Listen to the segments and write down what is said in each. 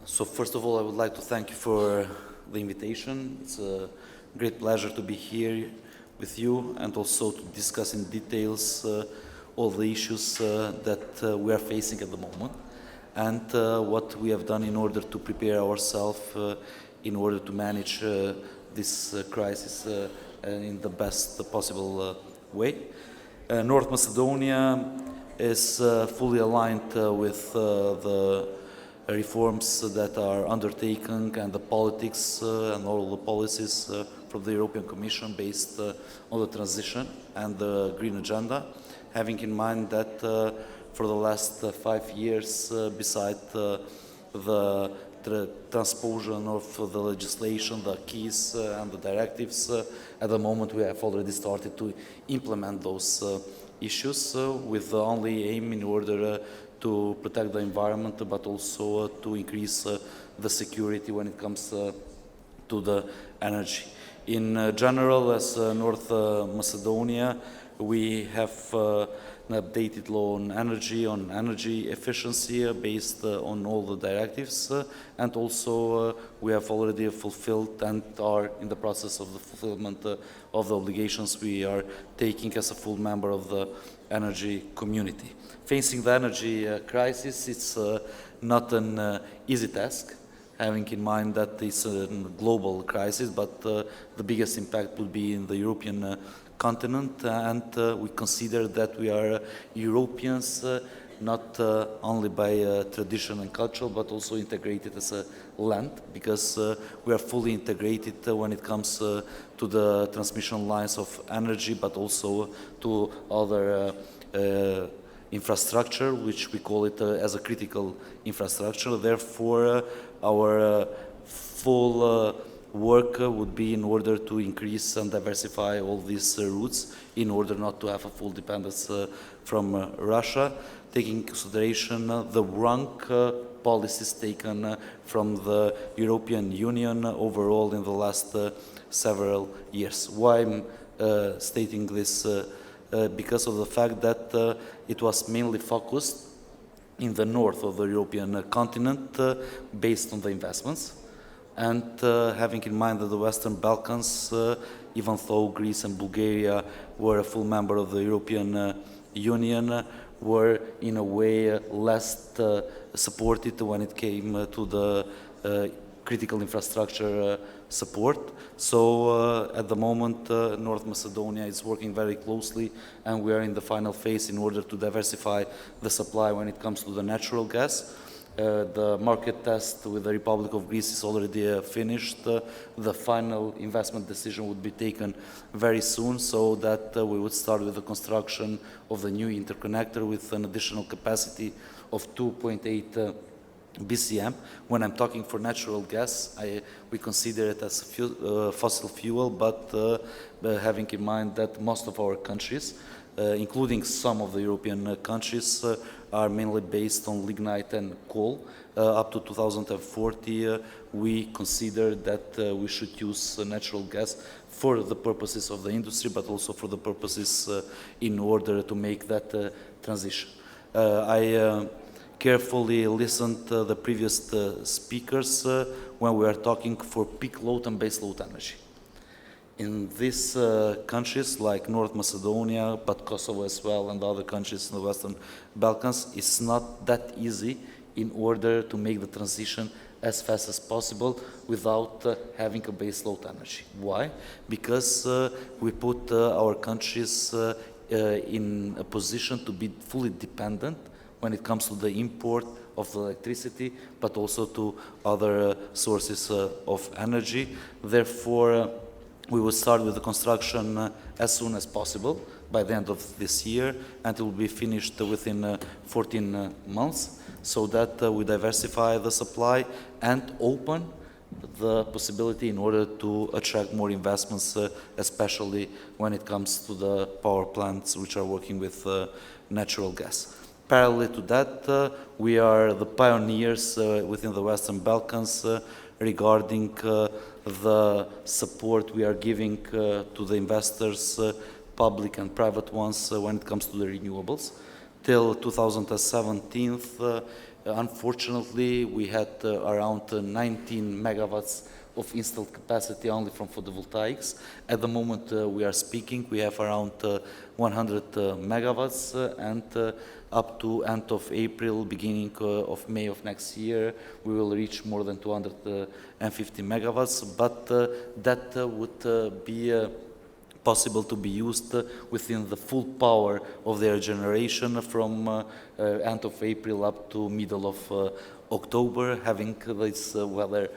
So first of all, I would like to thank you for the invitation. It's a great pleasure to be here with you and also to discuss in details all the issues that we are facing at the moment and what we have done in order to prepare ourselves in order to manage this crisis in the best possible way. North Macedonia is fully aligned with the reforms that are undertaken and the politics and all the policies from the European Commission based on the transition and the green agenda, having in mind that for the last 5 years, beside the transposition of the legislation, the keys and the directives, at the moment we have already started to implement those issues with the only aim in order to protect the environment, but also to increase the security when it comes to the energy. In general, as North Macedonia, we have an updated law on energy efficiency based on all the directives, and also we have already fulfilled and are in the process of the fulfillment of the obligations we are taking as a full member of the energy community. Facing the energy crisis, it's not an easy task, having in mind that it's a global crisis, but the biggest impact would be in the European continent, and we consider that we are Europeans not only by tradition and culture, but also integrated as a land, because we are fully integrated when it comes to the transmission lines of energy, but also to other infrastructure, which we call it as a critical infrastructure. Therefore, our full work would be in order to increase and diversify all these routes in order not to have a full dependence from Russia, taking into consideration the wrong policies taken from the European Union overall in the last several years. Why I'm stating this? Because of the fact that it was mainly focused in the north of the European continent based on the investments, and having in mind that the Western Balkans, even though Greece and Bulgaria were a full member of the European Union, were in a way less supported when it came to the critical infrastructure support. So at the moment, North Macedonia is working very closely, and we are in the final phase in order to diversify the supply when it comes to the natural gas. The market test with the Republic of Greece is already finished. The final investment decision would be taken very soon, so that we would start with the construction of the new interconnector with an additional capacity of 2.8 BCM. When I'm talking for natural gas, we consider it as fossil fuel, but having in mind that most of our countries, including some of the European countries, are mainly based on lignite and coal. Up to 2040, we consider that we should use natural gas for the purposes of the industry, but also for the purposes in order to make that transition. I carefully listened to the previous speakers when we are talking for peak load and base load energy. In these countries like North Macedonia, but Kosovo as well, and other countries in the Western Balkans, it's not that easy in order to make the transition as fast as possible without having a base load energy. Why? Because we put our countries in a position to be fully dependent when it comes to the import of the electricity, but also to other sources of energy. Therefore, we will start with the construction as soon as possible, by the end of this year, and it will be finished within 14 months, so that we diversify the supply and open the possibility in order to attract more investments, especially when it comes to the power plants which are working with natural gas. Parallel to that, we are the pioneers within the Western Balkans regarding the support we are giving to the investors, public and private ones, when it comes to the renewables, till 2017, unfortunately, we had around 19 megawatts of installed capacity only from photovoltaics. At the moment we are speaking, we have around 100 megawatts, and up to end of April, beginning of May of next year, we will reach more than 250 megawatts, but that would be possible to be used within the full power of their generation from end of April up to middle of October, having this weather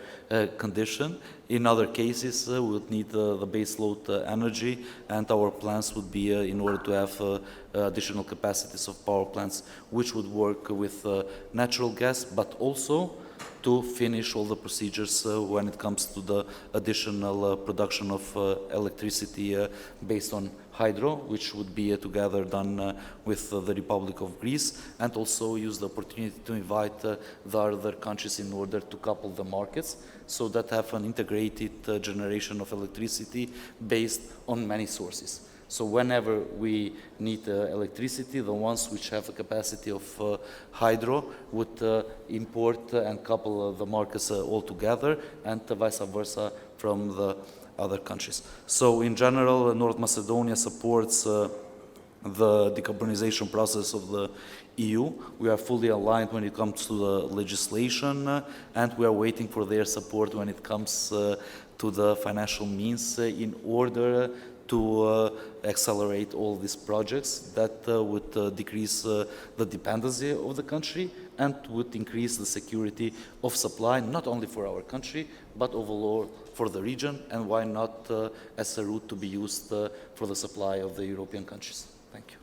condition. In other cases, we would need the baseload energy, and our plans would be in order to have additional capacities of power plants which would work with natural gas, but also to finish all the procedures when it comes to the additional production of electricity based on hydro, which would be together done with the Republic of Greece, and also use the opportunity to invite the other countries in order to couple the markets, so that have an integrated generation of electricity based on many sources. So whenever we need electricity, the ones which have a capacity of hydro would import and couple the markets all together, and vice versa from the other countries. So in general, North Macedonia supports the decarbonization process of the EU. We are fully aligned when it comes to the legislation, and we are waiting for their support when it comes to the financial means in order to accelerate all these projects that would decrease the dependency of the country and would increase the security of supply, not only for our country, but overall for the region, and why not as a route to be used for the supply of the European countries. Thank you.